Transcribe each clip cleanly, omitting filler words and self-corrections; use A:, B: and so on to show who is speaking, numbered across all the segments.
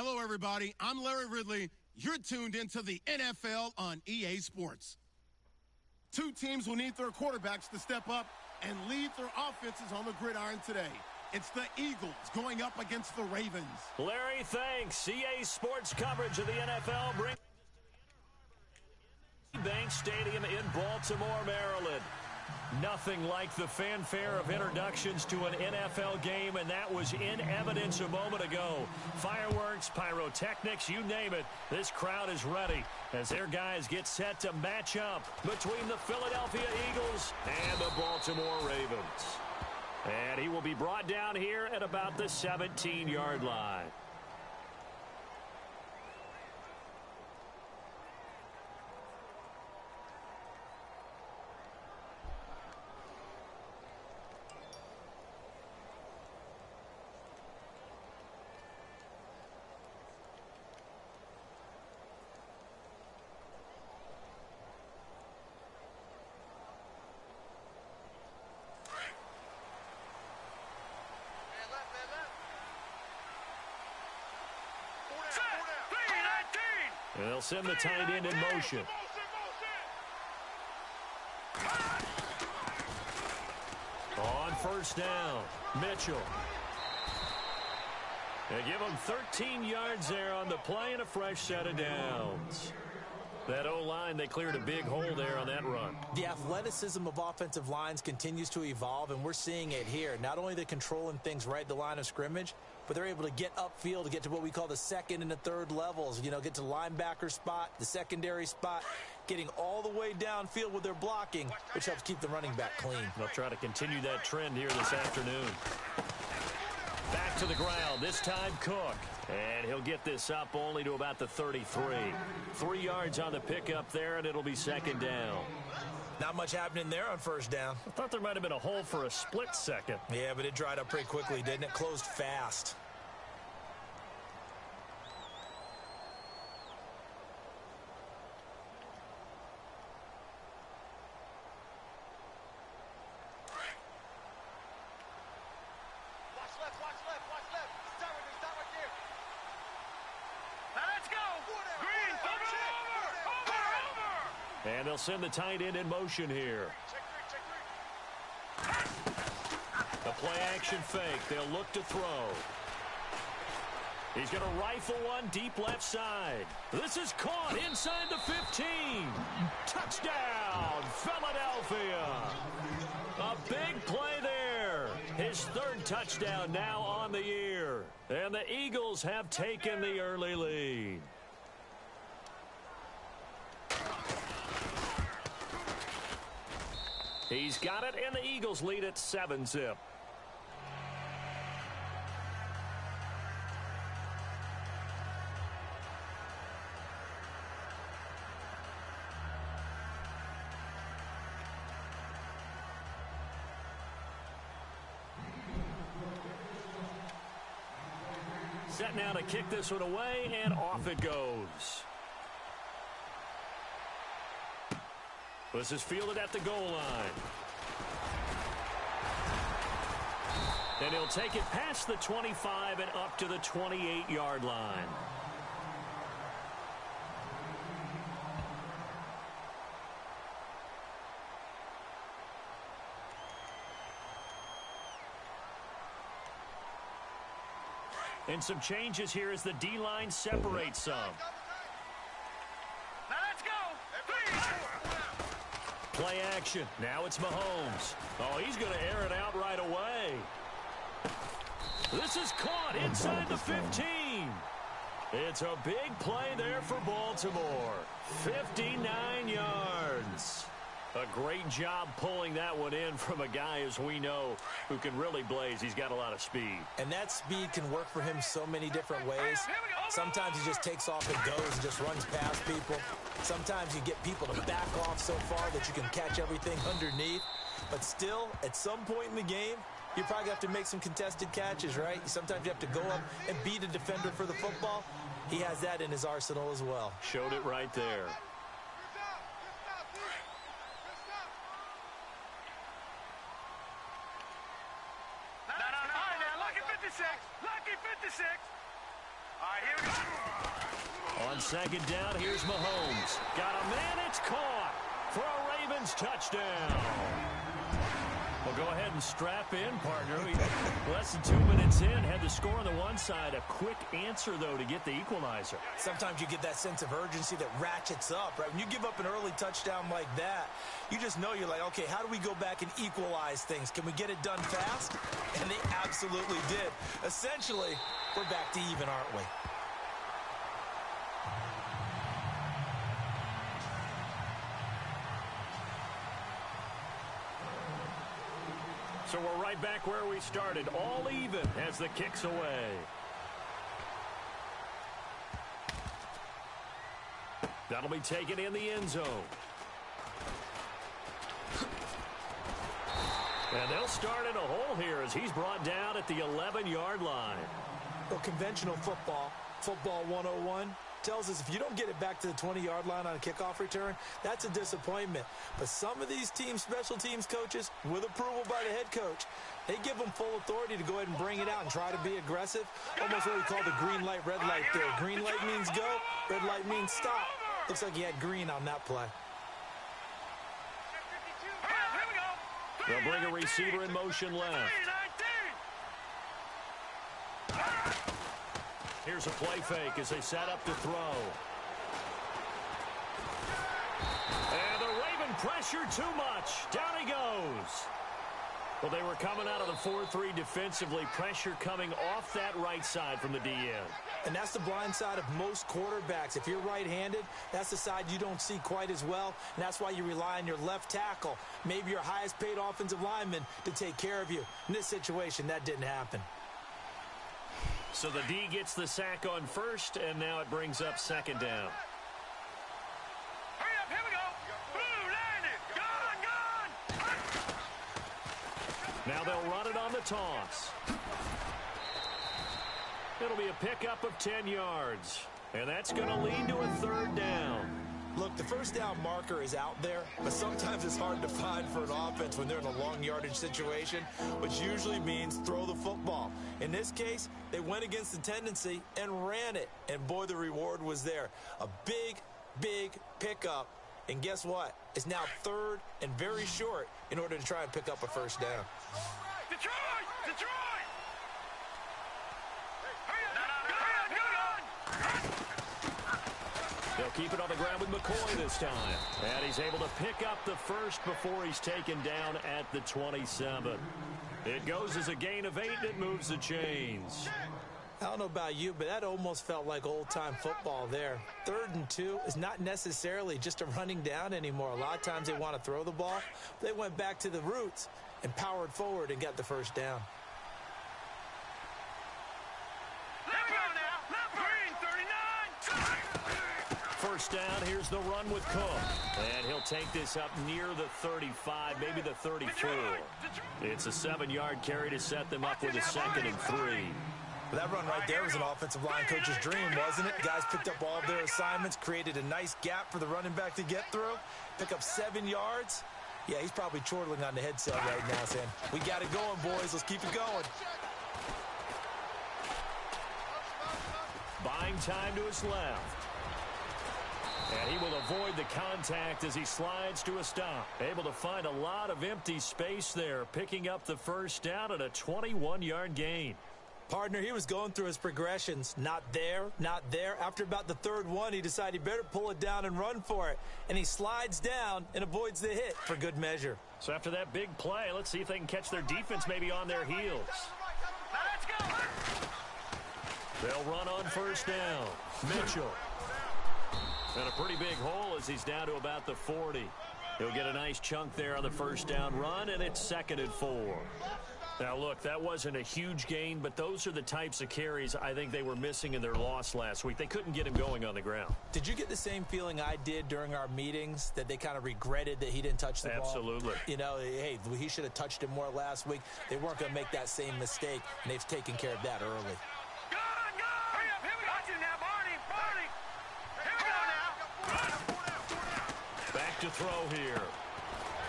A: Hello, everybody. I'm Larry Ridley. You're tuned into the NFL on EA Sports. Two teams will need their quarterbacks to step up and lead their offenses on the gridiron today. It's the Eagles going up against the Ravens.
B: Larry, thanks. EA Sports coverage of the NFL brings Bank Stadium in Baltimore, Maryland. Nothing like the fanfare of introductions to an NFL game, and that was in evidence a moment ago. Fireworks, pyrotechnics, you name it. This crowd is ready as their guys get set to match up between the Philadelphia Eagles and the Baltimore Ravens. And he will be brought down here at about the 17-yard line. They'll send the tight end in motion. On first down, Mitchell. They give him 13 yards there on the play and a fresh set of downs. That O-line, they cleared a big hole there on that run.
C: The athleticism of offensive lines continues to evolve, and we're seeing it here. Not only are they controlling things right at the line of scrimmage, but they're able to get upfield to get to what we call the second and the third levels. You know, get to the linebacker spot, the secondary spot, getting all the way downfield with their blocking, which helps keep the running back clean.
B: They'll try to continue that trend here this afternoon. Back to the ground, this time Cook. And he'll get this up only to about the 33. 3 yards on the pickup there, and it'll be second down.
C: Not much happening there on first down.
B: I thought there might have been a hole for a split second.
C: Yeah, but it dried up pretty quickly, didn't it? Closed fast.
B: And they'll send the tight end in motion here. The play action fake. They'll look to throw. He's going to rifle one deep left side. This is caught inside the 15. Touchdown, Philadelphia. A big play there. His third touchdown now on the year. And the Eagles have taken the early lead. He's got it, and the Eagles lead at 7-zip. Set now to kick this one away, and off it goes. This is fielded at the goal line. And he'll take it past the 25 and up to the 28-yard line. And some changes here as the D-line separates some. Play action. Now it's Mahomes. Oh, he's going to air it out right away. This is caught inside the 15. It's a big play there for Baltimore. 59 yards. A great job pulling that one in from a guy, as we know, who can really blaze. He's got a lot of speed.
C: And that speed can work for him so many different ways. Sometimes he just takes off and goes and just runs past people. Sometimes you get people to back off so far that you can catch everything underneath. But still, at some point in the game, you probably have to make some contested catches, right? Sometimes you have to go up and beat a defender for the football. He has that in his arsenal as well.
B: Showed it right there.
D: Lucky 56.
B: On second down, here's Mahomes. Got a man, it's caught for a Ravens touchdown. Well, go ahead and strap in, partner. Less than 2 minutes in, had the score on the one side. A quick answer, though, to get the equalizer.
C: Sometimes you get that sense of urgency that ratchets up, right? When you give up an early touchdown like that, you just know you're like, okay, how do we go back and equalize things? Can we get it done fast? And they absolutely did. Essentially, we're back to even, aren't we?
B: So we're right back where we started, all even as the kick's away. That'll be taken in the end zone. And they'll start in a hole here as he's brought down at the 11-yard line.
C: Well, conventional football 101, tells us if you don't get it back to the 20-yard line on a kickoff return, that's a disappointment. But some of these teams, special teams coaches, with approval by the head coach, they give them full authority to go ahead and bring it out and try to be aggressive. Almost what we call the green light, red light theory. Green light means go, red light means stop. Looks like he had green on that play.
B: They'll bring a receiver in motion left. Here's a play fake as they set up to throw. And the Raven pressure too much. Down he goes. Well, they were coming out of the 4-3 defensively. Pressure coming off that right side from the DN.
C: And that's the blind side of most quarterbacks. If you're right-handed, that's the side you don't see quite as well. And that's why you rely on your left tackle, maybe your highest-paid offensive lineman, to take care of you. In this situation, that didn't happen.
B: So the D gets the sack on first, and now it brings up second down.
D: Hurry up, here we go. Blue, land it. Gone.
B: Now they'll run it on the toss. It'll be a pickup of 10 yards, and that's going to lead to a third down.
C: Look, the first down marker is out there, but sometimes it's hard to find for an offense when they're in a long yardage situation, which usually means throw the football. In this case, they went against the tendency and ran it, and boy, the reward was there. A big, big pickup, and guess what? It's now third and very short in order to try and pick up a first down.
D: Detroit! Detroit!
B: They'll keep it on the ground with McCoy this time. And he's able to pick up the first before he's taken down at the 27. It goes as a gain of 8, and it moves the chains.
C: I don't know about you, but that almost felt like old-time football there. 3rd and 2 is not necessarily just a running down anymore. A lot of times they want to throw the ball. They went back to the roots and powered forward and got the first down.
B: First down, here's the run with Cook. And he'll take this up near the 35, maybe the 34. It's a 7-yard carry to set them up with a 2nd and 3.
C: Well, that run right there was an offensive line coach's dream, wasn't it? Guys picked up all of their assignments, created a nice gap for the running back to get through, pick up 7 yards. Yeah, he's probably chortling on the headset right now saying, we got it going, boys. Let's keep it going.
B: Buying time to his left. And he will avoid the contact as he slides to a stop. Able to find a lot of empty space there, picking up the first down at a 21-yard gain.
C: Partner, he was going through his progressions. Not there, not there. After about the 3rd one, he decided he better pull it down and run for it. And he slides down and avoids the hit for good measure.
B: So after that big play, let's see if they can catch their defense maybe on their heels.
D: Now let's go.
B: They'll run on first down. Mitchell. And a pretty big hole as he's down to about the 40. He'll get a nice chunk there on the first down run, and it's 2nd and 4. Now, look, that wasn't a huge gain, but those are the types of carries I think they were missing in their loss last week. They couldn't get him going on the ground.
C: Did you get the same feeling I did during our meetings, that they kind of regretted that he didn't touch the ball?
B: Absolutely.
C: You know, hey, he should have touched it more last week. They weren't going to make that same mistake, and they've taken care of that early.
B: Back to throw here.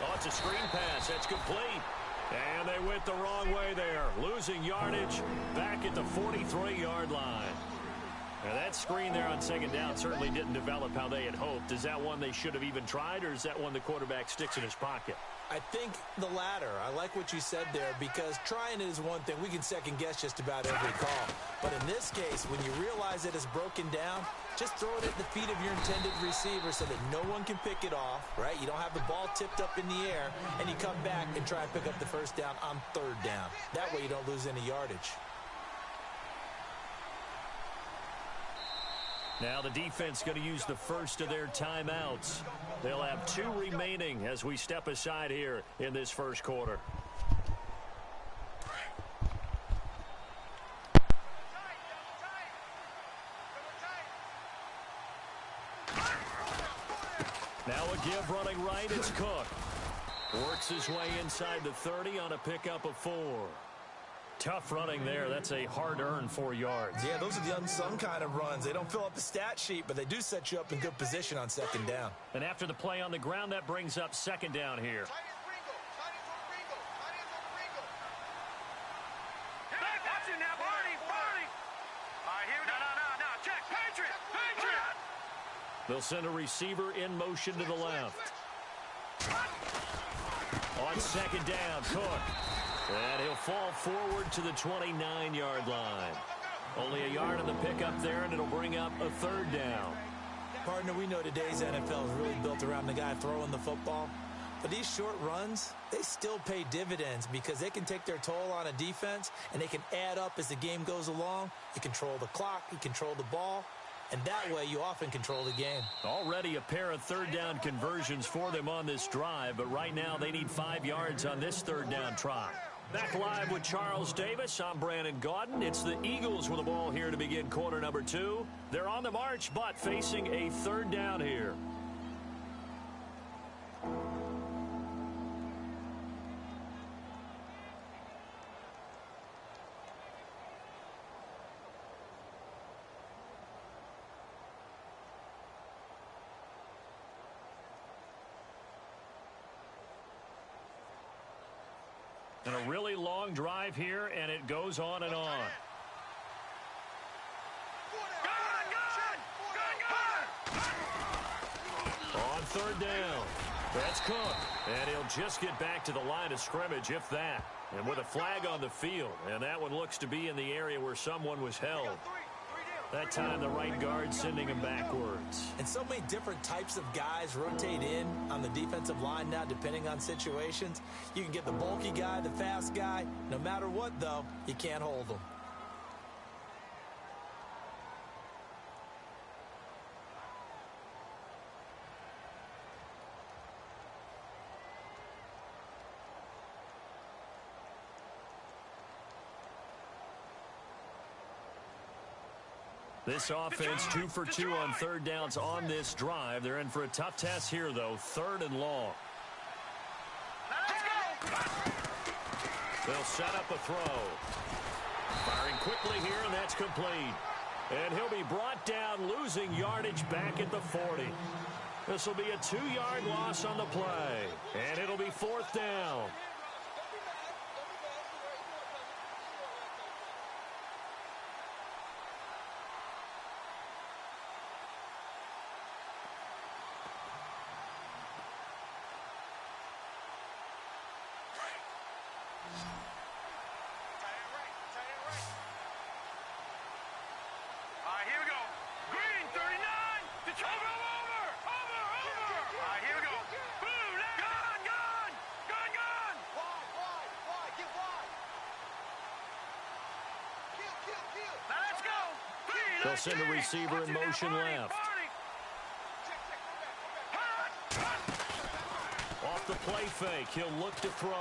B: Oh, it's a screen pass. That's complete. And they went the wrong way there. Losing yardage back at the 43-yard line. Now that screen there on second down certainly didn't develop how they had hoped. Is that one they should have even tried, or is that one the quarterback sticks in his pocket?
C: I think the latter. I like what you said there, because trying it is one thing. We can second-guess just about every call. But in this case, when you realize that it's broken down, just throw it at the feet of your intended receiver so that no one can pick it off, right? You don't have the ball tipped up in the air, and you come back and try and pick up the first down on third down. That way you don't lose any yardage.
B: Now the defense going to use the first of their timeouts. They'll have 2 remaining as we step aside here in this first quarter. Now a give running right. It's Cook. Works his way inside the 30 on a pickup of 4. Tough running there. That's a hard-earned 4 yards.
C: Yeah, those are the unsung kind of runs. They don't fill up the stat sheet, but they do set you up in good position on second down.
B: And after the play on the ground, that brings up second down here. They'll send a receiver in motion to the left. On second down, Cook. And he'll fall forward to the 29-yard line. Only a yard on the pickup there, and it'll bring up a third down.
C: Partner, we know today's NFL is really built around the guy throwing the football. But these short runs, they still pay dividends because they can take their toll on a defense, and they can add up as the game goes along. You control the clock, you control the ball, and that way you often control the game.
B: Already a pair of third down conversions for them on this drive, but right now they need 5 yards on this third down try. Back live with Charles Davis. I'm Brandon Gaudin. It's the Eagles with the ball here to begin quarter number 2. They're on the march, but facing a third down here. And a really long drive here, and it goes on and on. On third down, that's Cook. And he'll just get back to the line of scrimmage, if that. And with a flag on the field, and that one looks to be in the area where someone was held. That time, the right guard sending him backwards.
C: And so many different types of guys rotate in on the defensive line now, depending on situations. You can get the bulky guy, the fast guy. No matter what, though, you can't hold them.
B: This offense 2 for 2 on third downs on this drive. They're in for a tough test here, though. Third and long. They'll set up a throw. Firing quickly here, and that's complete. And he'll be brought down, losing yardage back at the 40. This will be a 2-yard loss on the play. And it'll be fourth down. They'll send a receiver in motion left. Off the play fake, he'll look to throw.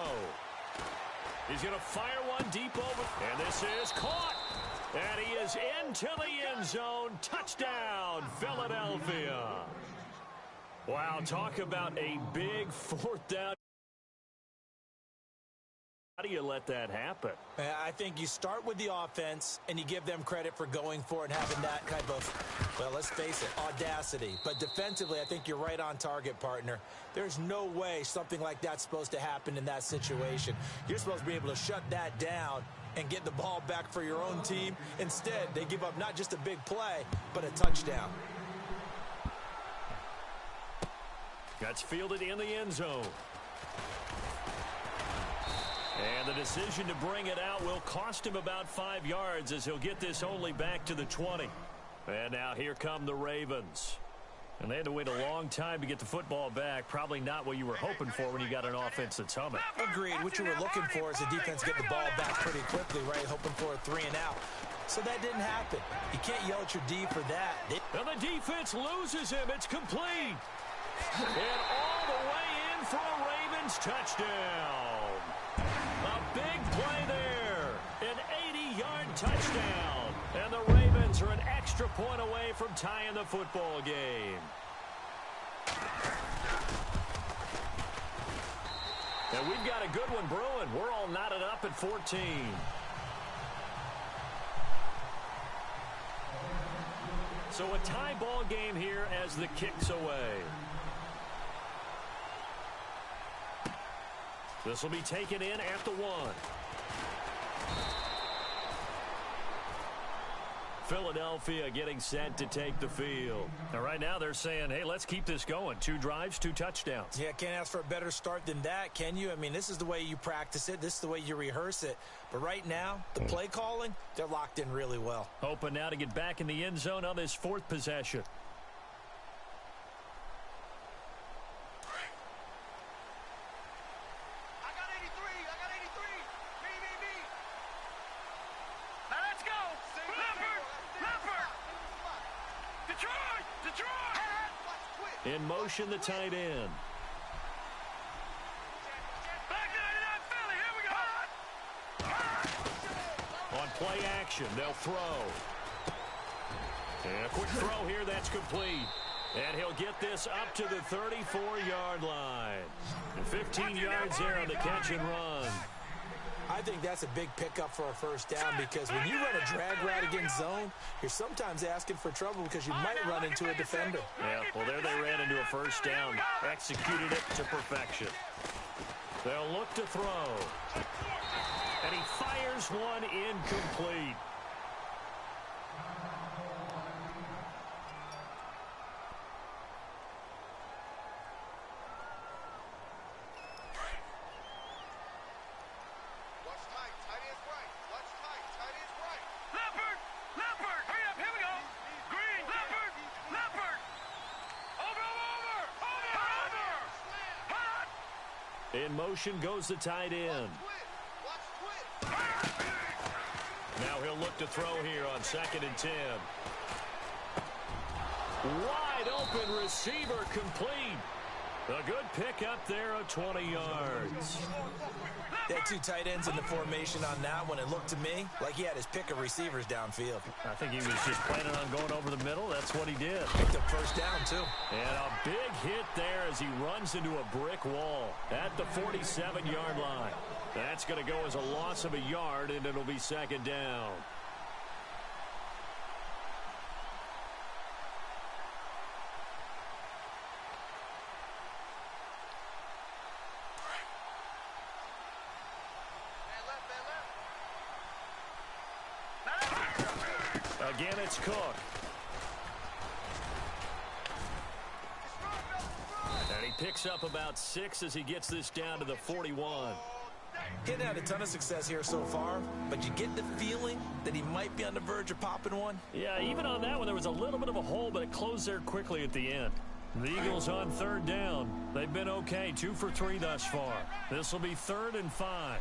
B: He's going to fire one deep over. And this is caught. And he is into the end zone. Touchdown, Philadelphia. Wow, talk about a big fourth down. How do you let that happen?
C: I think you start with the offense, and you give them credit for going for it and having that type of, well, let's face it, audacity. But defensively, I think you're right on target, partner. There's no way something like that's supposed to happen in that situation. You're supposed to be able to shut that down and get the ball back for your own team. Instead, they give up not just a big play, but a touchdown.
B: That's fielded in the end zone. And the decision to bring it out will cost him about 5 yards as he'll get this only back to the 20. And now here come the Ravens. And they had to wait a long time to get the football back. Probably not what you were hoping for when you got an offense that's humming.
C: Agreed. What you were looking for is the defense get the ball back pretty quickly, right? Hoping for a 3 and out. So that didn't happen. You can't yell at your D for that.
B: And the defense loses him. It's complete. And all the way in for a Ravens touchdown. A big play there. An 80-yard touchdown. And the Ravens are an extra point away from tying the football game. And we've got a good one brewing. We're all knotted up at 14. So a tie ball game here as the kick's away. This will be taken in at the 1. Philadelphia getting set to take the field. Now, right now they're saying, hey, let's keep this going. 2 drives, 2 touchdowns.
C: Yeah, can't ask for a better start than that, can you? I mean, this is the way you practice it. This is the way you rehearse it. But right now, the play calling, they're locked in really well.
B: Hoping now to get back in the end zone on this 4th possession. In motion, the tight end. On play action, they'll throw. And a quick throw here, that's complete. And he'll get this up to the 34-yard line. And 15 yards there on the catch and run.
C: I think that's a big pickup for a first down because when you run a drag route against zone, you're sometimes asking for trouble because you might run into a defender.
B: Yeah, well, there they ran into a first down. Executed it to perfection. They'll look to throw. And he fires one incomplete. In motion goes the tight end. Now he'll look to throw here on 2nd and 10. Wide open receiver complete. A good pickup there of 20 yards.
C: They had 2 tight ends in the formation on that one. It looked to me like he had his pick of receivers downfield.
B: I think he was just planning on going over the middle. That's what he did.
C: Picked up first down, too.
B: And a big hit there as he runs into a brick wall at the 47-yard line. That's going to go as a loss of a yard, and it'll be 2nd down. Again, it's Cook. And he picks up about 6 as he gets this down to the 41.
C: He hadn't had a ton of success here so far, but you get the feeling that he might be on the verge of popping one.
B: Yeah, even on that one, there was a little bit of a hole, but it closed there quickly at the end. The Eagles on 3rd down. They've been okay, 2 for 3 thus far. This will be 3rd and 5.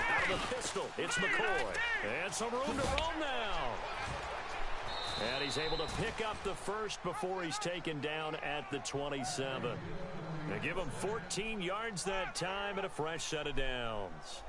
B: Out of the pistol, it's McCoy. And some room to roam now. And he's able to pick up the first before he's taken down at the 27. They give him 14 yards that time and a fresh set of downs.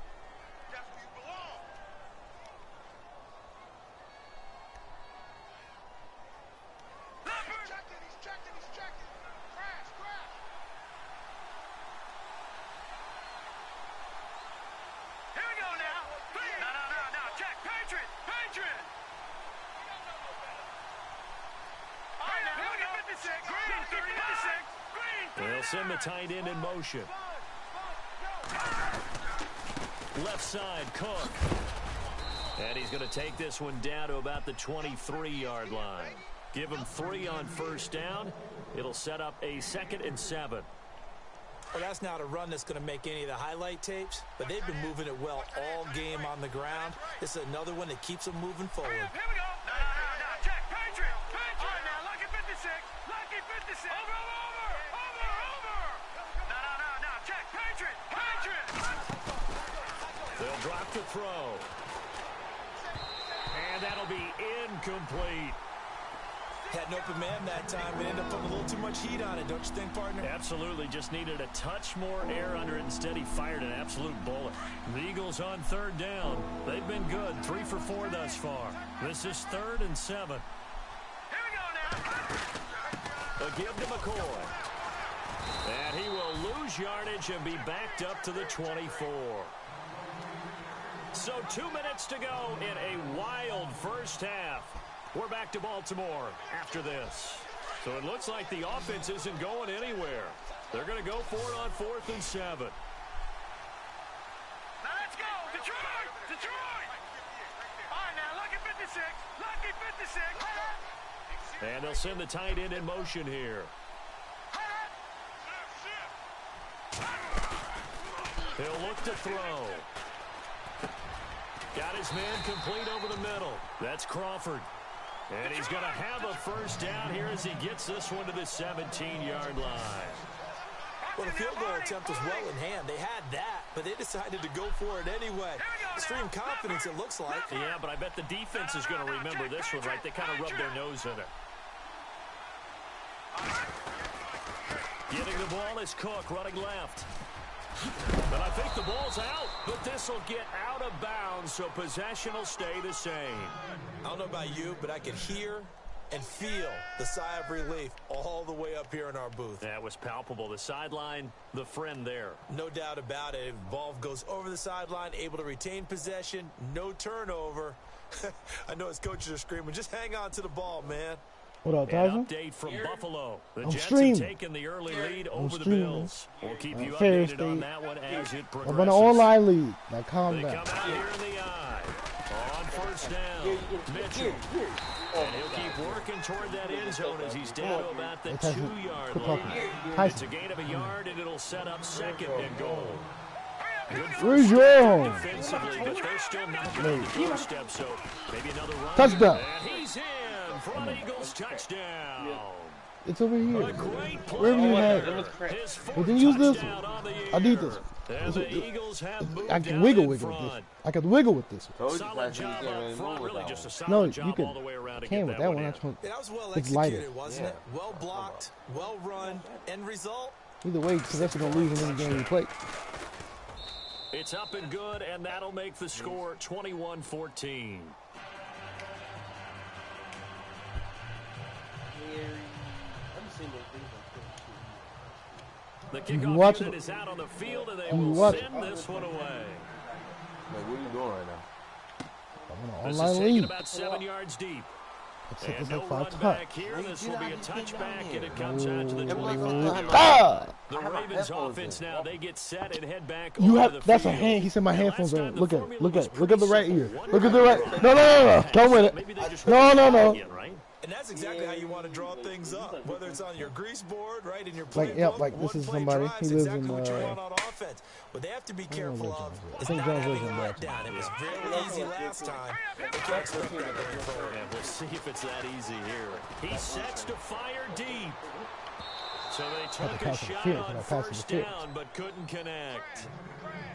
B: They'll send the tight end in motion. Left side, Cook. And he's going to take this one down to about the 23-yard line. Give him 3 on first down. It'll set up a 2nd and 7.
C: Well, that's not a run that's going to make any of the highlight tapes, but they've been moving it well all game on the ground. This is another one that keeps them moving forward.
D: Here we go. No. Check. Patriot. All right, now, lucky 56. Lucky 56. Over. No. Check. Patriot.
B: They'll drop the throw. And that'll be incomplete.
C: Had an open man that time, but ended up putting a little too much heat on it, don't you think, partner?
B: Absolutely. Just needed a touch more air under it. Instead, he fired an absolute bullet. The Eagles on 3rd down. They've been good. 3 for 4 thus far. This is 3rd and 7.
D: Here we go now.
B: A give to McCoy. And he will lose yardage and be backed up to the 24. So 2 minutes to go in a wild first half. We're back to Baltimore after this. So it looks like the offense isn't going anywhere. They're going to go for it on 4th and 7.
D: Now let's go. Detroit. All right, now, lucky 56.
B: And they'll send the tight end in motion here. He'll look to throw. Got his man complete over the middle. That's Crawford. And he's going to have a first down here as he gets this one to the 17-yard line.
C: Well, the field goal attempt was well in hand. They had that, but they decided to go for it anyway. Extreme confidence, it looks like.
B: Yeah, but I bet the defense is going to remember this one, right? They kind of rubbed their nose in it. Getting the ball is Cook, running left. But I think the ball's out, but this will get out of bounds, so possession will stay the same.
C: I don't know about you, but I could hear and feel the sigh of relief all the way up here in our booth.
B: That was palpable. The sideline, the friend there.
C: No doubt about it. If ball goes over the sideline, able to retain possession, no turnover. I know his coaches are screaming, just hang on to the ball, man.
E: What up, Tyson?
B: An update from Buffalo. The
E: I'm
B: Jets
E: streaming.
B: have taken the early lead over the
E: streaming.
B: Bills. We'll keep you
E: Fair
B: updated
E: State.
B: on that one as it progresses.
E: I'm on an online lead. Now calm
B: They
E: down.
B: come out here in the eye. On first down, Mitchell. And he'll keep working toward that end zone as he's down to about the 2-yard line. It's a gain of a yard, and it'll set up 2nd and goal.
E: Where's your
B: Defensively, but they're still knocking on the doorstep, so maybe another run.
E: Touchdown.
B: And he's in. Front Eagles touchdown.
E: It's over here.
B: A great play.
E: Wherever you have it.
B: His fourth
E: We didn't use this
B: touchdown
E: one.
B: on the
E: I need
B: year.
E: this.
B: And the Eagles have moved
E: I can
B: out
E: wiggle
B: in
E: with this.
B: front.
E: I can wiggle with this one.
B: Solid job up front, really just a solid
E: No, you
B: job
E: can.
B: all the way around to
E: Can
B: get
E: with
B: that
E: that
B: one
E: one.
B: in.
E: That's one.
C: That was well
E: It's lighter.
C: executed, wasn't it? Well blocked, well run, end result.
E: Either way, Sylvester gonna lose in any game we play.
B: It's up and good, and that'll make the score 21-14. The kickoff unit is out on the field, and they will send this one away.
F: Like, what are you doing right now?
E: I'm on an
B: This is
E: online
B: taken
E: lead.
B: about 7 yards deep.
E: Let's set
B: And
E: this
B: no
E: up
B: run
E: 5
B: back
E: times.
B: here. This will be a touchback, and it comes out to the 25.
E: Ah!
B: The Ravens offense now, they get set and head back
E: You
B: over
E: have.
B: the
E: That's a
B: field.
E: hand. He said my
B: And
E: headphones
B: last
E: are.
B: time the
E: Look at it.
B: formula
E: Look
B: was
E: at it. Look at the right
B: pretty
E: ear.
B: simple.
E: Look at the right. No. Come with
B: Maybe
E: it.
B: they just
E: No.
B: again, right?
C: And that's exactly how you want to draw things up, whether it's on your grease board, right, in your
E: Like,
C: playbook.
E: yep, like this is
C: one-play
E: somebody.
C: drives
E: He lives
C: exactly
E: in,
C: what you want on offense. What they have to be careful of
E: I
C: is
E: think
C: not
E: Jones
C: having
E: lives in
C: a
E: Baltimore.
C: letdown. It was very easy last time. They can't expect that going forward.
B: And we'll see if it's that easy here. He sets to fire deep. So they took a
E: pass
B: shot
E: interference,
B: on
E: pass
B: first
E: interference.
B: down, but couldn't connect.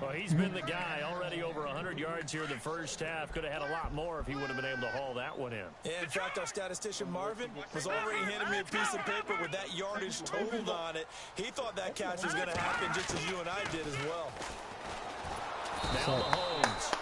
B: Well, he's been the guy already over 100 yards here in the first half. Could have had a lot more if he would have been able to haul that one in.
C: In fact, our statistician Marvin was already handing me a piece of paper with that yardage totaled on it. He thought that catch was going to happen just as you and I did as well.
B: Now Mahomes.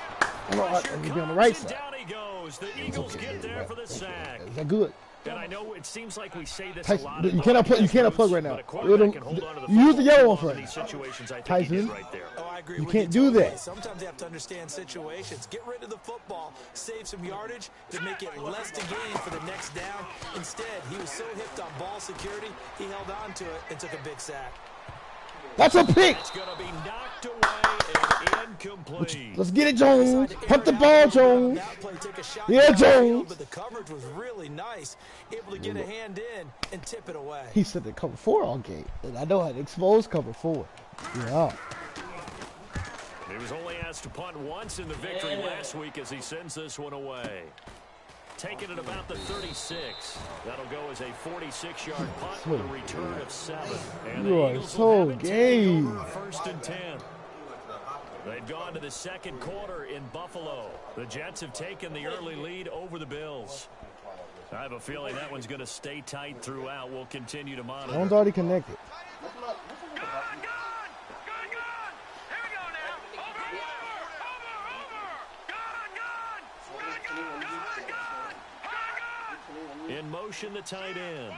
E: I'm gonna be on the right
B: And
E: side.
B: down he goes. The Eagles get there for the sack.
E: Is that good?
B: And I know it seems like we say this a
E: Tyson,
B: lot.
E: you cannot plug right now.
B: But a quarterback can hold on to the
E: Use the
B: football
E: yellow one
B: in
E: for
B: these
E: it.
B: situations. I think he did
E: Tyson.
B: right there.
C: Oh, I agree
E: You
C: with
E: can't
C: you
E: do
C: totally.
E: that.
C: Sometimes you have to understand situations. Get rid of the football, save some yardage to make it less to gain for the next down. Instead, he was so hipped on ball security, he held on to it and took a big sack.
E: That's a pick.
B: It's going to be knocked away and incomplete.
E: Let's get it, Jones. Hunt the ball, Jones. Yeah, Jones.
C: But the coverage was really nice. Able to get a hand in and tip it away.
E: He said the cover 4 all game. And I know how to expose cover 4. Yeah.
B: He was only asked to punt once in the victory last week as he sends this one away. Taking it about the 36. That'll go as a 46-yard punt with a return of 7. And
E: You
B: the
E: are
B: Eagles
E: so
B: will have it
E: gay.
B: take over first and 10. They've gone to the second quarter in Buffalo. The Jets have taken the early lead over the Bills. I have a feeling that one's going to stay tight throughout. We'll continue to monitor.
E: Jones already connected.
B: In motion, the tight end.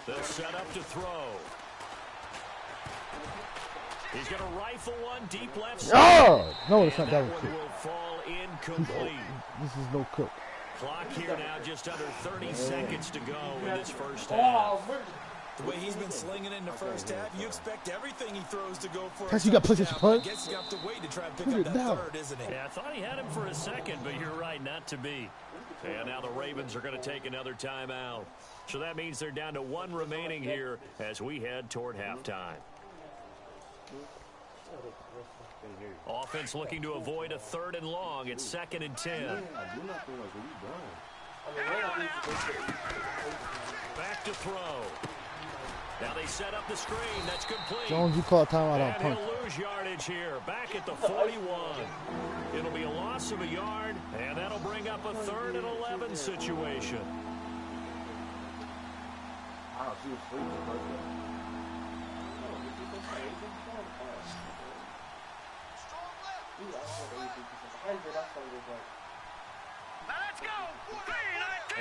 B: They'll set up to throw. He's going to rifle one deep left side.
E: Oh! No, it's not that
B: That
E: one.
B: one will fall incomplete.
E: This is no cook.
B: Clock here now, just under 30 seconds to go in this first half.
C: The way he's been slinging in the first half, you expect everything he throws to go for.
E: Guess you got to push his punch.
C: I guess you have to wait to try and pick
E: Look
C: up
E: at
C: that
E: that.
C: third, isn't it?
B: Yeah, I thought he had him for a second, but you're right, not to be. And now the Ravens are going to take another timeout. So that means they're down to 1 remaining here as we head toward halftime. Offense looking to avoid a 3rd and long. It's 2nd and 10. Back to throw. Now they set up the screen. That's complete.
E: Jones, you call a timeout on
B: And
E: punch.
B: he'll lose yardage here. Back at the 41. It'll be a loss of a yard, and that'll bring up a 3rd and 11 situation.
D: Now let's go.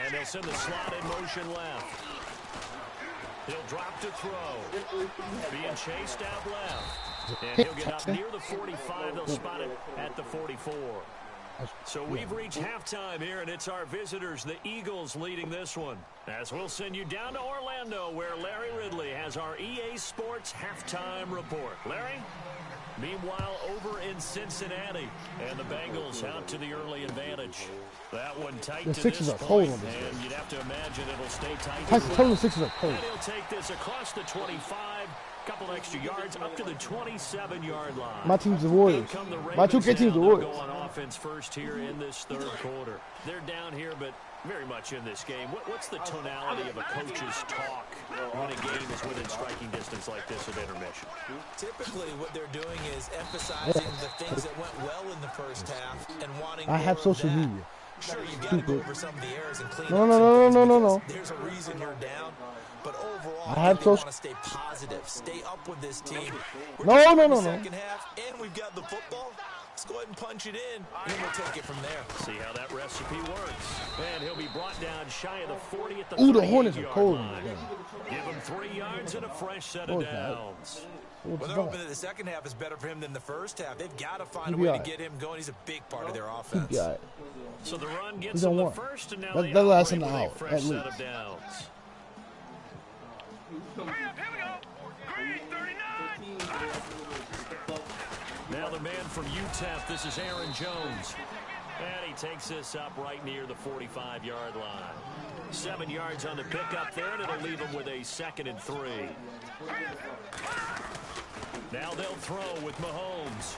B: And they'll send the slot in motion left. He'll drop to throw. Being chased out left. And he'll get up near the 45. They'll spot it at the 44. So we've reached halftime here, and it's our visitors, the Eagles, leading this one. As we'll send you down to Orlando, where Larry Ridley has our EA Sports halftime report. Larry? Meanwhile, over in Cincinnati, and the Bengals out to the early advantage. That one tight
E: The
B: to
E: Sixers
B: this
E: are cold
B: point,
E: on this
B: and you'd have to imagine it'll stay tight.
E: Tyson, tell him the Sixers are cold.
B: And he'll take this across the 25, couple extra yards, up to the 27-yard line.
E: My team's the Warriors.
B: Here come the
E: My 2K
B: Ravens
E: team's the
B: now. They'll
E: Warriors.
B: go on offense first here in this 3rd quarter. They're down here, but very much in this game. What's the tonality of a coach's talk when a game is within striking distance like this at intermission?
C: Typically, what they're doing is emphasizing the things that went well in the first half and wanting
E: I have
C: more of
E: social
C: that.
E: media.
C: Sure, you got to go over some of the errors and clean
E: No,
C: up
E: no,
C: some
E: no,
C: things
E: no, no, no,
C: because
E: no.
C: there's a reason you're down. But overall,
E: I have
C: they want
E: social-
C: to stay positive, stay up with this team. We're
E: No,
C: just
E: no,
C: in
E: no,
C: the
E: no.
C: second half, and we've got the football. Let's go ahead and punch it in, and then we'll take it from there.
B: See how that recipe works. And he'll be brought down shy of the 40 at the
E: Ooh, the Hornets are
B: 38-yard
E: cold in
B: line.
E: this game.
B: Give him 3 yards and a fresh set
E: No,
B: of
E: it's not.
B: downs.
C: Well,
E: What's
C: they're
E: that?
C: hoping that the second half is better for him than the first half. They've got to find
E: He'll
C: a
E: be
C: way
E: all
C: to
E: right.
C: get him going. He's a big part of their offense.
E: Yeah, all right.
B: So the run gets
E: He's
B: them
E: on
B: the
E: one.
B: first, and now
E: That-
B: they
E: that lasts
B: operate
E: an
B: with a
E: hour,
B: fresh
E: at
B: set
E: least.
B: of downs.
D: Hurry up, here we go. Green 39.
B: Now the man from UTEP, this is Aaron Jones. And he takes this up right near the 45-yard line. 7 yards on the pickup there, and it'll leave him with a 2nd and 3. Now they'll throw with Mahomes.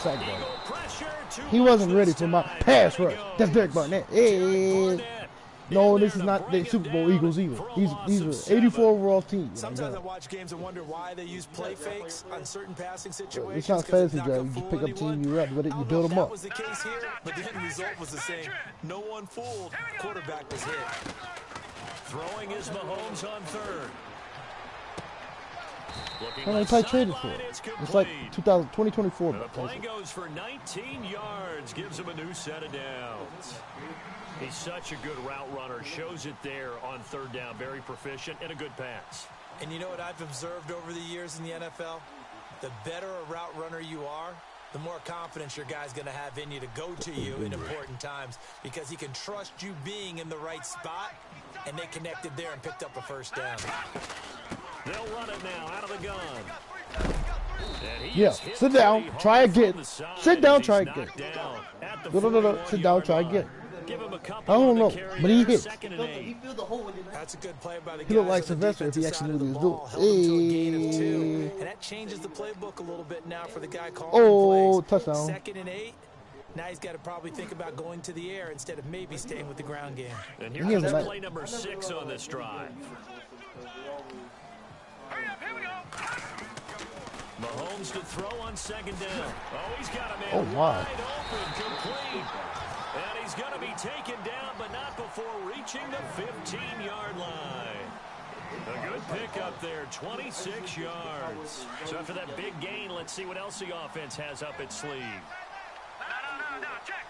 E: Sack ball.
B: Eagle pressure, too
E: He wasn't
B: much
E: ready
B: this
E: for my
B: time.
E: pass
B: There he
E: rush.
B: goes.
E: That's Derek Barnett.
B: Derek
E: Hey.
B: Barnett
E: No,
B: in
E: this
B: there
E: is
B: to
E: not
B: bring
E: the
B: it
E: Super Bowl
B: down
E: Eagles either.
B: for a
E: These
B: loss
E: are
B: of 7.
E: 84 overall teams.
C: Sometimes I watch games and wonder why they use play fakes on certain passing situations.
E: It's not
C: 'cause
E: fantasy
C: not
E: draft.
C: gonna
E: You just
C: fool
E: pick up team
C: anyone.
E: you rep, but
C: I
E: you
C: don't
E: build
C: know if
E: them
C: that
E: up.
C: was the case here, but the end result was the same. No one fooled. Quarterback was hit.
B: Throwing is Mahomes on 3rd. Looking
E: How many
B: left
E: probably traded for?
B: sideline,
E: It's like
B: complete.
E: 2024.
B: The play goes for 19 yards, gives him a new set of downs. He's such a good route runner, shows it there on 3rd down, very proficient and a good pass.
C: And you know what I've observed over the years in the NFL? The better a route runner you are, the more confidence your guy's going to have in you to go to you in important times because he can trust you being in the right spot, and they connected there and picked up a first down.
B: They'll run it now out of the gun.
E: Yeah, sit down, try again. Sit down, try again. No. Sit down, try again. I don't know, but he hit.
C: That's a good play by the guys.
E: He looked like
C: on the
E: Sylvester if he
C: defensive
E: actually
C: side
E: knew
C: of
E: what
C: the
E: he was
C: ball, held him to a gain of 2, and that changes the playbook a little bit now for the guy calling plays.
E: Touchdown.
C: 2nd and 8. Now he's got to probably think about going to the air instead of maybe staying with the ground game.
B: And here's play number 6 on this drive. Mahomes to throw on 2nd down. Oh, he's got a man wide open, complete. And he's going to be taken down, but not before reaching the 15-yard line. A good pickup there, 26 yards. So after that big gain, let's see what else the offense has up its sleeve.
D: No, check.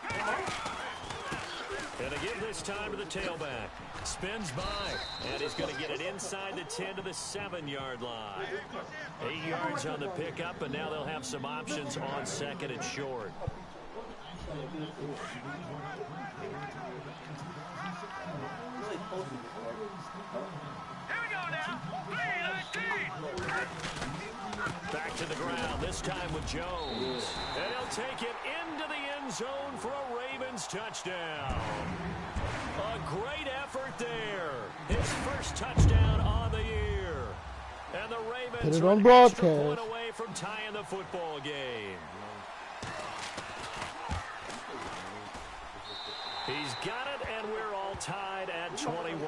B: And a give this time to the tailback. Spins by, and he's going to get it inside the 10 to the 7-yard line. 8 yards on the pickup, and now they'll have some options on 2nd and short.
D: Here we go now. 3-19.
B: Back to the ground, this time with Jones. And he'll take it into the end zone for a Ravens touchdown. A great effort there. His first touchdown on the year. And the Ravens are an extra point away from tying the football game. He's got it, and we're all tied at 21.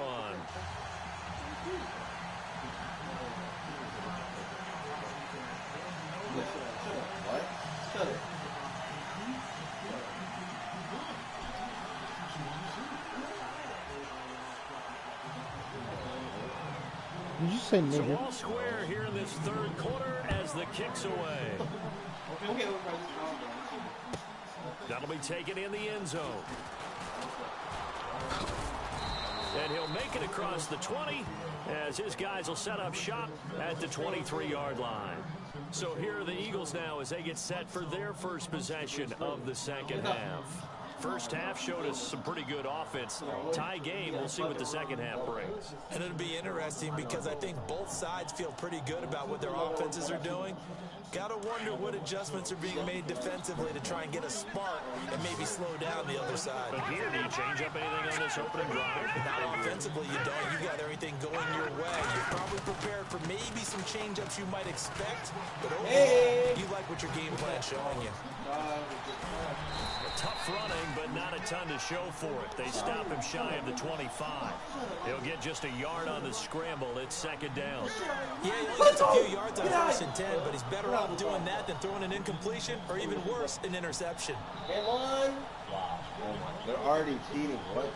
E: Did you say nigga?
B: So all square here in this 3rd quarter as the kick's away. That'll be taken in the end zone. And he'll make it across the 20 as his guys will set up shop at the 23-yard line. So here are the Eagles now as they get set for their first possession of the 2nd half. First half showed us some pretty good offense. Tie game, we'll see what the 2nd half brings.
C: And it'll be interesting because I think both sides feel pretty good about what their offenses are doing. Got to wonder what adjustments are being made defensively to try and get a spark and maybe slow down the other side.
B: But here, do you change up anything on this opening drive?
C: Not offensively, you don't. You got everything going your way. You're probably prepared for maybe some change-ups you might expect, but overall, you like what your game plan's showing you.
B: Tough running, but not a ton to show for it. They stop him shy of the 25. He'll get just a yard on the scramble. It's 2nd down.
C: Yeah, he only gets a few yards on 1st and 10, but he's better off doing that than throwing an incompletion or even worse, an interception.
G: Wow. They're already cheating. What?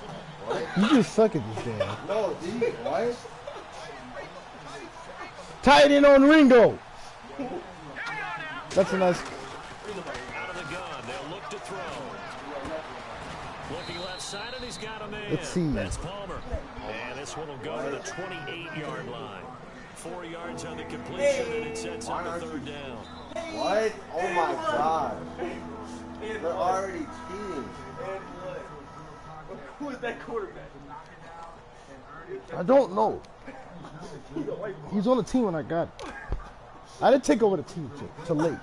E: You just suck at this game.
G: No, dude. What?
E: Tight end on Ringo. That's a nice.
B: Out of the gun, they'll look to throw. Looking left side, and he's got a man.
E: Let's see.
B: That's Palmer. And this one will go to the 28-yard line. 4 yards on the completion, and it sets up a 3rd down.
G: What? Oh my God. They're already cheating.
H: Who is that quarterback?
E: I don't know. He's on the team when I got it. I didn't take over the team till late.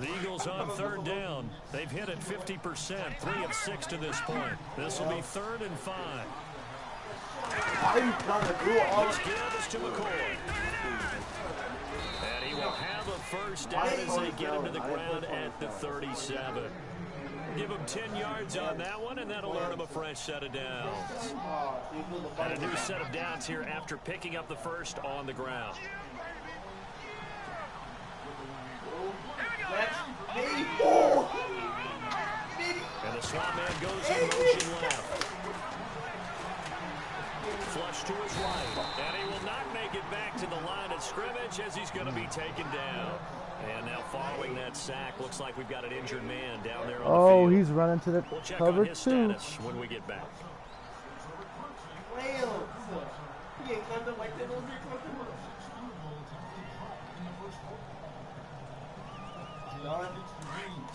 B: The Eagles on 3rd down. They've hit it 50%, 3 of 6 to this point. This will be 3rd and 5.
G: Why are you trying to do all
B: This give is to McCoy. And he will have a first down as they get him to the ground at the 37. Give him 10 yards on that one, and that'll earn him a fresh set of downs. And a new set of downs here after picking up the first on the ground. And the slot man goes in motion left. Flush to his right. And he will not make it back to the line of scrimmage as he's going to be taken down. And now following that sack, looks like we've got an injured man down there on the field.
E: Oh, he's running to the
B: We'll check
E: cover
B: on his
E: too.
B: status when we get back.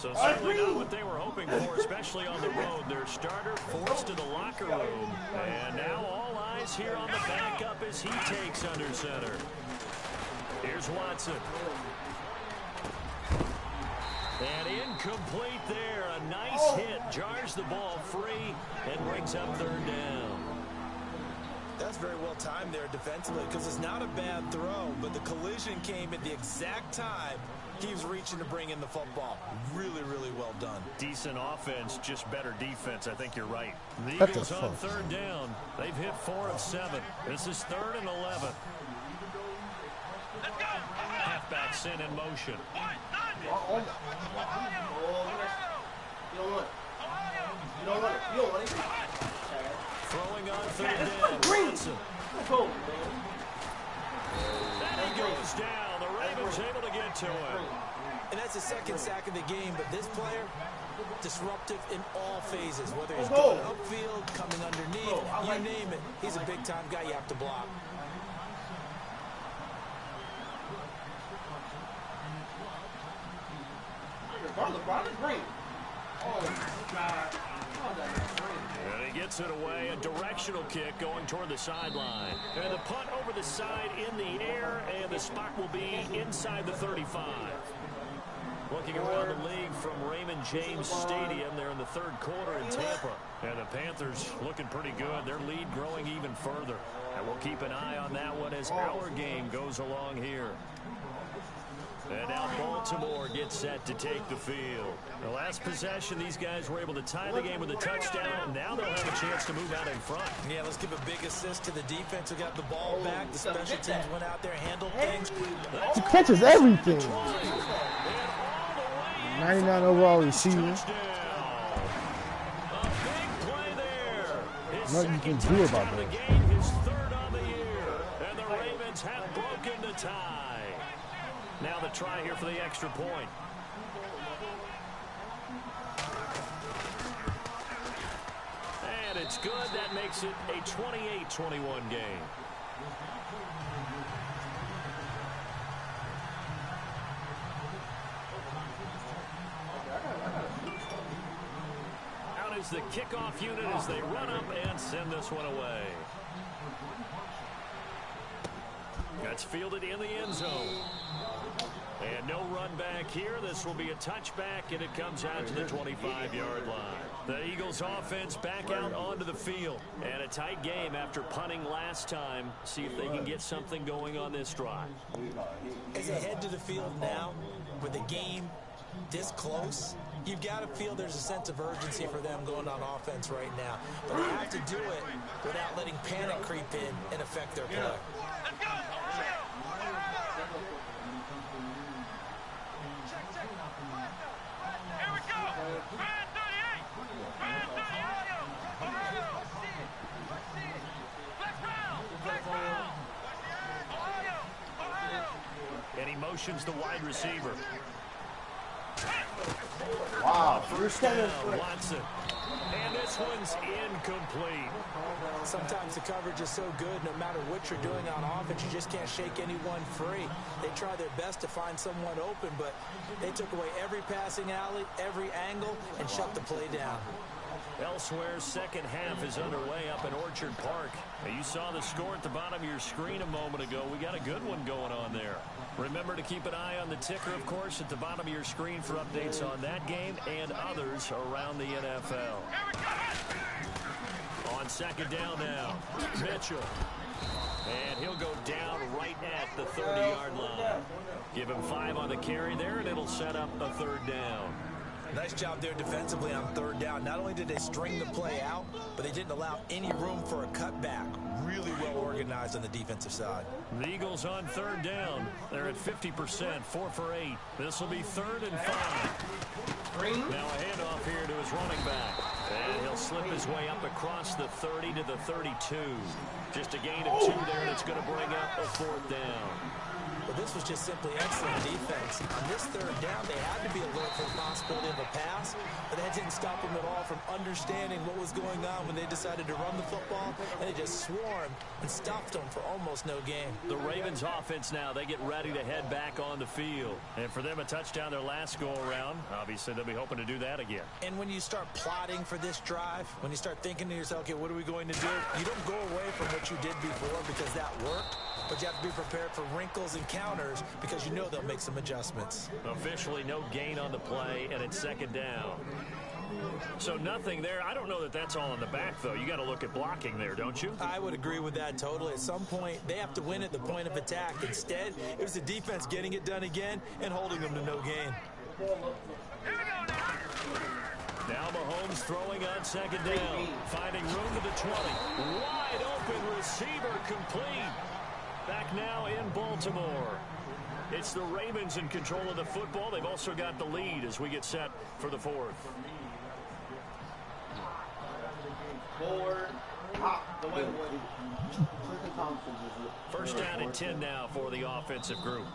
B: So certainly not what they were hoping for, especially on the road. Their starter forced to the locker room. And now all eyes here on the backup as he takes under center. Here's Watson. And incomplete there. A nice hit. Jars the ball free and brings up third down.
C: That's very well timed there defensively because it's not a bad throw, but the collision came at the exact time he was reaching to bring in the football. Really, really well done.
B: Decent offense, just better defense. I think you're right. The Eagles on third down. They've hit 4 of 7. This is 3rd and 11. Halfback sent in motion. Throwing on third down. Watson. And he goes down. The Ravens able to get to him.
C: And that's the second sack of the game, but this player, disruptive in all phases, whether he's going upfield, coming underneath, you name it. He's a big-time guy you have to block.
B: And he gets it away. A directional kick going toward the sideline. And the punt over the side in the air, and the spot will be inside the 35. Looking around the league from Raymond James Stadium, they're in the 3rd quarter in Tampa. And the Panthers looking pretty good. Their lead growing even further. And we'll keep an eye on that one as our game goes along here. And now Baltimore gets set to take the field. The last possession, these guys were able to tie the game with a touchdown. Now they'll have a chance to move out in front.
C: Yeah, let's give a big assist to the defense who got the ball back. The special teams went out there, handled things.
E: He catches everything. 99 overall receiver.
B: A big play there.
E: Nothing you can do about that.
B: His 3rd on the year. And the Ravens have broken the tie. Now the try here for the extra point. And it's good. That makes it a 28-21 game. Out is the kickoff unit as they run up and send this one away. That's fielded in the end zone. And no run back here. This will be a touchback, and it comes out to the 25-yard line. The Eagles offense back out onto the field. And a tight game after punting last time. See if they can get something going on this drive.
C: As they head to the field now, with the game this close, you've got to feel there's a sense of urgency for them going on offense right now. But they have to do it without letting panic creep in and affect their play.
D: Let's go! Here we go! Brand 38! Brand 38! Flex round! Ohio!
B: And he motions the wide receiver.
G: Wow,
B: First down, Watson. And this one's incomplete.
C: Sometimes the coverage is so good, no matter what you're doing on offense, you just can't shake anyone free. They try their best to find someone open, but they took away every passing alley, every angle, and shut the play down.
B: Elsewhere, second half is underway up in Orchard Park. You saw the score at the bottom of your screen a moment ago. We got a good one going on there. Remember to keep an eye on the ticker, of course, at the bottom of your screen for updates on that game and others around the NFL. On second down now, Mitchell. And he'll go down right at the 30-yard line. Give him 5 on the carry there, and it'll set up a third down.
C: Nice job there defensively on third down. Not only did they string the play out, but they didn't allow any room for a cutback. Really well organized on the defensive side.
B: The Eagles on third down. They're at 50%, 4 for 8. This will be 3rd and 5. Now a handoff here to his running back. And he'll slip his way up across the 30 to the 32. Just a gain of 2 there that's going to bring up a 4th down.
C: Well, this was just simply excellent defense. On this third down, they had to be alert for the possibility of a pass, but that didn't stop them at all from understanding what was going on when they decided to run the football, and they just swarmed and stuffed them for almost no gain.
B: The Ravens offense now, they get ready to head back on the field. And for them, a touchdown their last go-around. Obviously, they'll be hoping to do that again.
C: And when you start plotting for this drive, when you start thinking to yourself, okay, what are we going to do? You don't go away from what you did before because that worked, but you have to be prepared for wrinkles and counters because you know they'll make some adjustments.
B: Officially, no gain on the play, and it's second down. So nothing there. I don't know that that's all in the back, though. You got to look at blocking there, don't you?
C: I would agree with that totally. At some point, they have to win at the point of attack. Instead, it was the defense getting it done again and holding them to no gain.
B: Now Mahomes throwing on second down, finding room to the 20. Wide open receiver complete. Back now in Baltimore. It's the Ravens in control of the football. They've also got the lead as we get set for the fourth. First down and 10 now for the offensive group.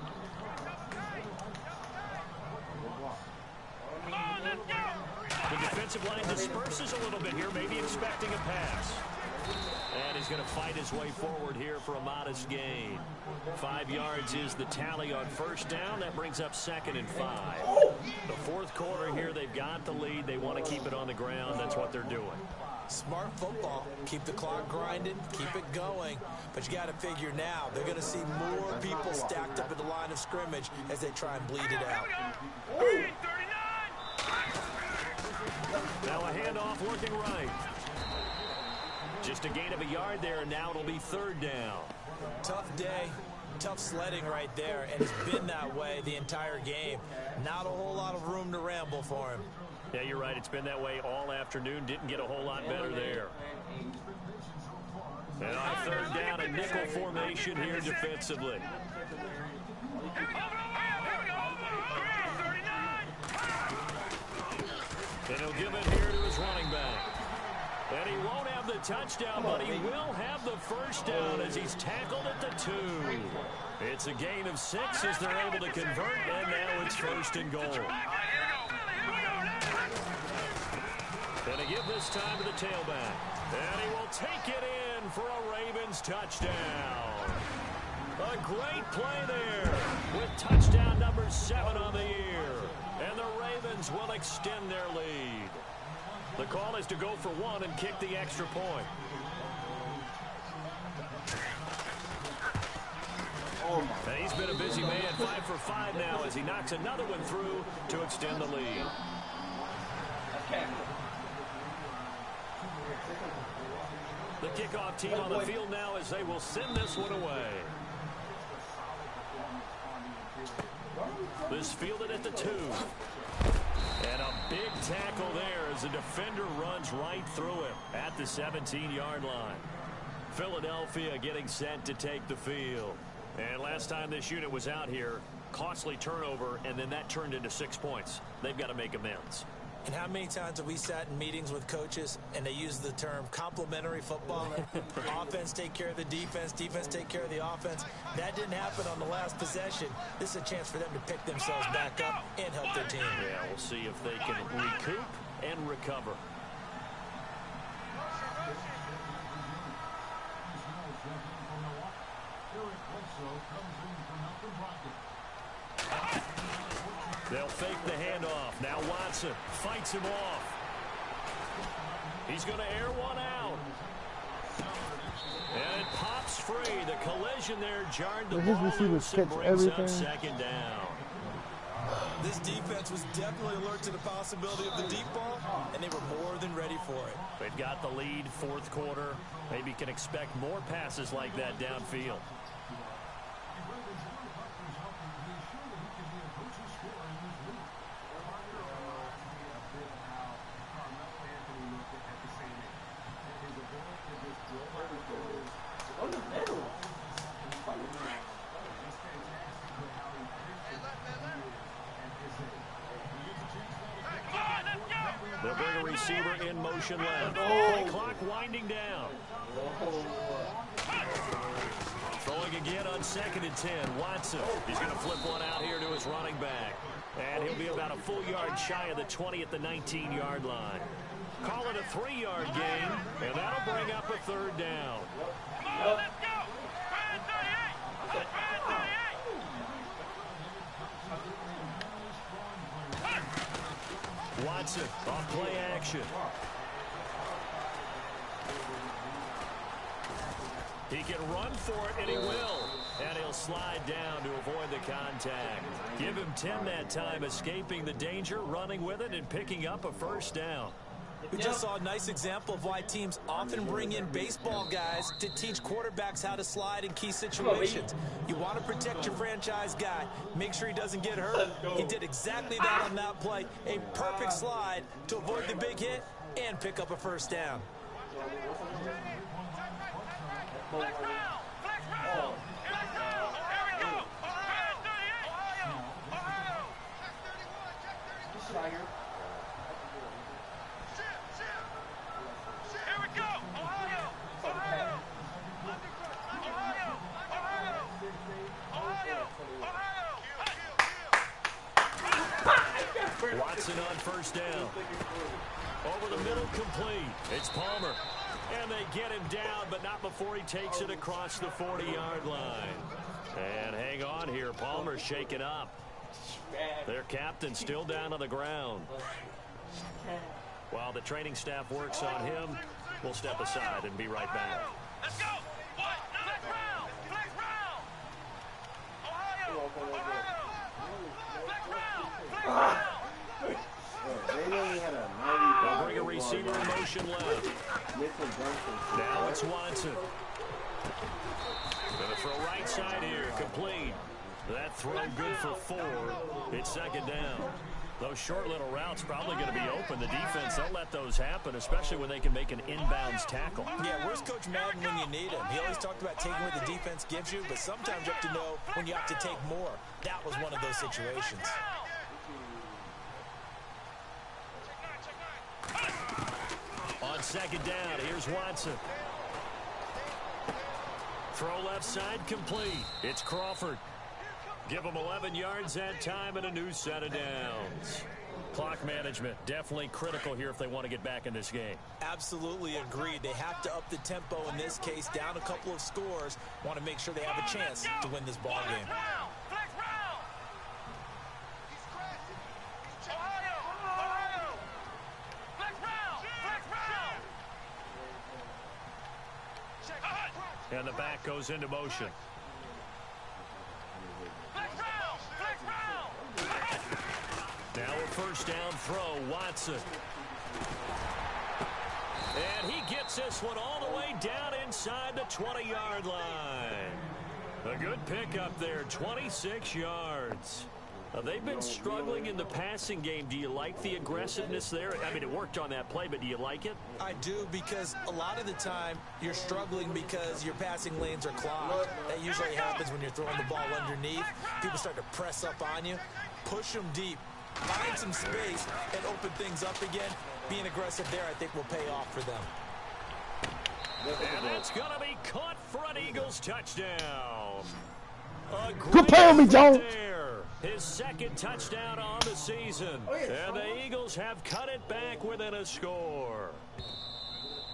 B: The defensive line disperses a little bit here, maybe expecting a pass. And he's going to fight his way forward here for a modest gain. 5 yards is the tally on first down. That brings up second and 5. The fourth quarter here, they've got the lead. They want to keep it on the ground. That's what they're doing.
C: Smart football. Keep the clock grinding. Keep it going. But you got to figure now, they're going to see more people stacked up at the line of scrimmage as they try and bleed it out.
B: Now a handoff working right. Just a gain of a yard there, and now it'll be third down.
C: Tough day, tough sledding right there, and it's been that way the entire game. Not a whole lot of room to ramble for him.
B: Yeah, you're right. It's been that way all afternoon. Didn't get a whole lot better there. And on third down, a nickel formation here defensively. And he'll give it here to his running back. And he won't have the touchdown, but he will have the first down as he's tackled at the 2. It's a gain of 6 as they're able to convert, and now it's first and goal. And a give this time to the tailback. And he will take it in for a Ravens touchdown. A great play there with touchdown number 7 on the year. And the Ravens will extend their lead. The call is to go for 1 and kick the extra point. And he's been a busy man, 5 for 5 now as he knocks another one through to extend the lead. The kickoff team on the field now as they will send this one away. This fielded at the 2. And a big tackle there as the defender runs right through him at the 17-yard line. Philadelphia getting set to take the field. And last time this unit was out here, costly turnover, and then that turned into 6 points. They've got to make amends.
C: And how many times have we sat in meetings with coaches and they use the term complementary football? Offense take care of the defense, defense take care of the offense. That didn't happen on the last possession. This is a chance for them to pick themselves back up and help their team.
B: Yeah, we'll see if they can recoup and recover. They'll fake the handoff. Now Watson fights him off. He's going to air one out. And it pops free. The collision there jarred the ball loose and brings up second down.
C: This defense was definitely alert to the possibility of the deep ball, and they were more than ready for it.
B: They've got the lead, fourth quarter. Maybe can expect more passes like that downfield. They'll bring a receiver in motion left. Play clock winding down. Throwing again. again on 2nd and 10. Watson, he's going to flip one out here to his running back. And he'll be about a full yard shy of the 20 at the 19-yard line. Call it a 3-yard gain, and that'll bring up a 3rd down.
D: Come on, let's go. Brand 38. Brand 38.
B: Watson off play action. He can run for it, and he will. And he'll slide down to avoid the contact. Give him 10 that time, escaping the danger, running with it, and picking up a 1st down.
C: We just saw a nice example of why teams often bring in baseball guys to teach quarterbacks how to slide in key situations. You want to protect your franchise guy. Make sure he doesn't get hurt. He did exactly that on that play. A perfect slide to avoid the big hit and pick up a 1st down.
D: Flex round. Flex round. Here we go. Here we go. Brand 38. Ohio. Check 31. Check 31. Here we go. Ohio. Ohio. Ohio. Ohio. Ohio.
B: Watson on 1st down. Over the middle, complete. It's Palmer. And they get him down, but not before he takes it across the 40-yard line. And hang on here. Palmer's shaken up. Their captain still down on the ground. While the training staff works on him, we'll step aside and be right back.
D: Let's go. What? Flex round. Flex round. Ohio. Ohio. Flex round. Flex round.
B: They'll bring a receiver in motion left. Now it's Watson. Going to throw right side here, complete. That throw good for 4. It's 2nd down. Those short little routes probably going to be open. The defense, they'll let those happen, especially when they can make an inbounds tackle.
C: Yeah, where's Coach Madden when you need him? He always talked about taking what the defense gives you, but sometimes you have to know when you have to take more. That was one of those situations.
B: On 2nd down, here's Watson. Throw left side, complete. It's Crawford. Give them 11 yards that time and a new set of downs. Clock management, definitely critical here if they want to get back in this game.
C: Absolutely agreed. They have to up the tempo in this case, down a couple of scores. Want to make sure they have a chance to win this ball game.
D: Flex round. Ohio. Ohio. Flex round. Flex round.
B: And the back goes into motion. Now a 1st down throw, Watson. And he gets this one all the way down inside the 20-yard line. A good pickup there, 26 yards. They've been struggling in the passing game. Do you like the aggressiveness there? I mean, it worked on that play, but do you like it?
C: I do, because a lot of the time you're struggling because your passing lanes are clogged. That usually happens when you're throwing the ball underneath. People start to press up on you. Push them deep. Find some space and open things up again. Being aggressive there, I think, will pay off for them.
B: And that's going to be caught for an Eagles touchdown.
E: Prepare me, Jones.
B: His 2nd touchdown on the season. And the Eagles have cut it back within a score.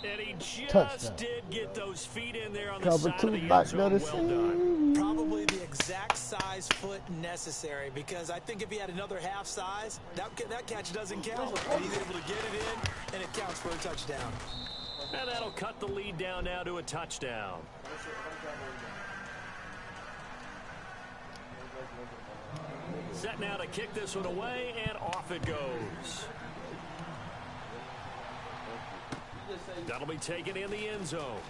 B: And he just did get those feet in there on the side of the end zone. Well done.
C: Probably the exact size foot necessary, because I think if he had another half size, that catch doesn't count. And he's able to get it in, and it counts for a touchdown.
B: And that'll cut the lead down now to a touchdown. Set now to kick this one away, and off it goes. That'll be taken in the end zone.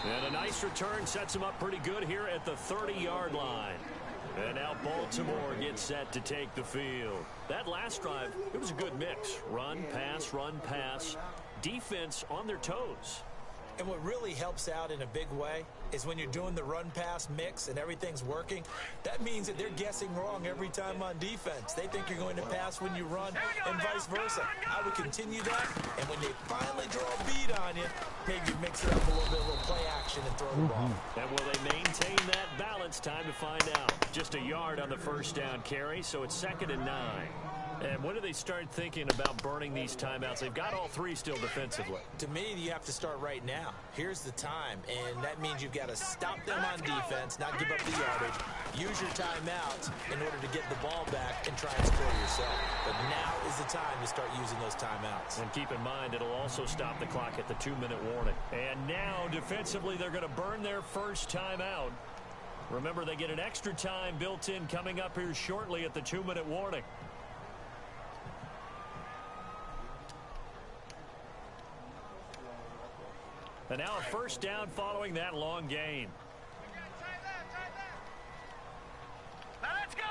B: And a nice return sets him up pretty good here at the 30-yard line. And now Baltimore gets set to take the field. That last drive, it was a good mix. Run, pass, defense on their toes.
C: And what really helps out in a big way is when you're doing the run-pass mix and everything's working, that means that they're guessing wrong every time on defense. They think you're going to pass when you run and vice versa. I would continue that, and when they finally draw a bead on you, maybe mix it up a little bit, a little play action and the ball.
B: And will they maintain that balance? Time to find out. Just a yard on the first down carry, so it's 2nd and 9. And when do they start thinking about burning these timeouts? They've got all 3 still defensively.
C: To me, you have to start right now. Here's the time, and that means you've got to stop them on defense, not give up the yardage, use your timeouts in order to get the ball back and try and score yourself. But now is the time to start using those timeouts.
B: And keep in mind, it'll also stop the clock at the 2-minute warning. And now, defensively, they're going to burn their first timeout. Remember, they get an extra time built in coming up here shortly at the 2-minute warning. And now a first down following that long gain.
D: Now let's go.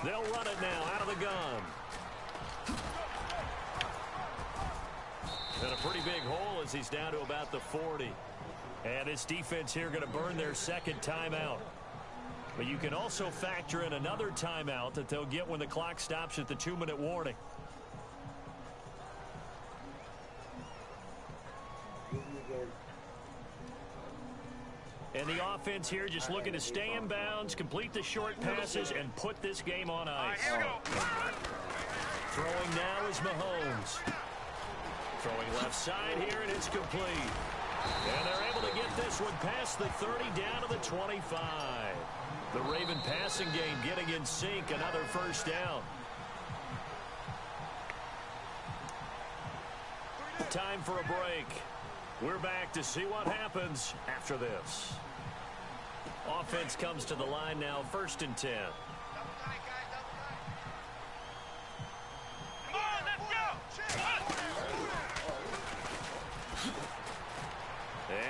B: They'll run it now out of the gun. And a pretty big hole as he's down to about the 40. And this defense here going to burn their second timeout. But you can also factor in another timeout that they'll get when the clock stops at the 2-minute warning. And the offense here just looking to stay in bounds, complete the short passes, and put this game on ice. Throwing now is Mahomes. Throwing left side here, and it's complete. And they're able to get this one past the 30 down to the 25. The Raven passing game getting in sync, another first down. Time for a break. We're back to see what happens after this. Offense comes to the line now, 1st and 10.
D: Come on, let's go.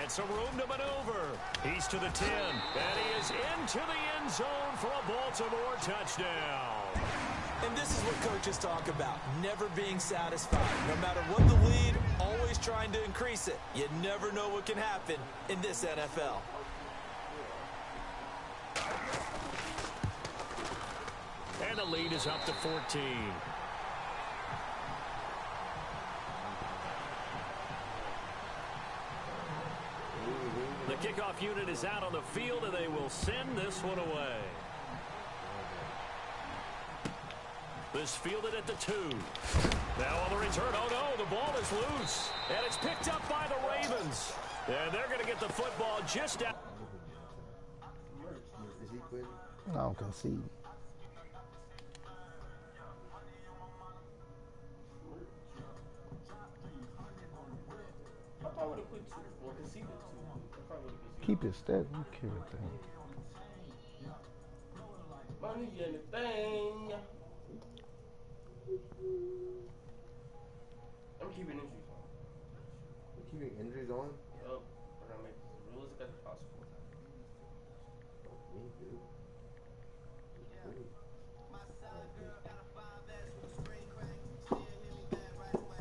B: And some room to maneuver. He's to the 10. And he is into the end zone for a Baltimore touchdown.
C: And this is what coaches talk about, never being satisfied. No matter what the lead, always trying to increase it. You never know what can happen in this NFL.
B: And the lead is up to 14. The kickoff unit is out on the field, and they will send this one away. This fielded at the 2. Now on the return, oh no, the ball is loose. And it's picked up by the Ravens. And they're going to get the football just out.
E: I don't concede. Keep it steady. You kill it, thing.
H: Money anything. I'm keeping injuries on.
F: You're keeping injuries on?
H: Yup. We're gonna make this as realistic as possible.
F: Me too.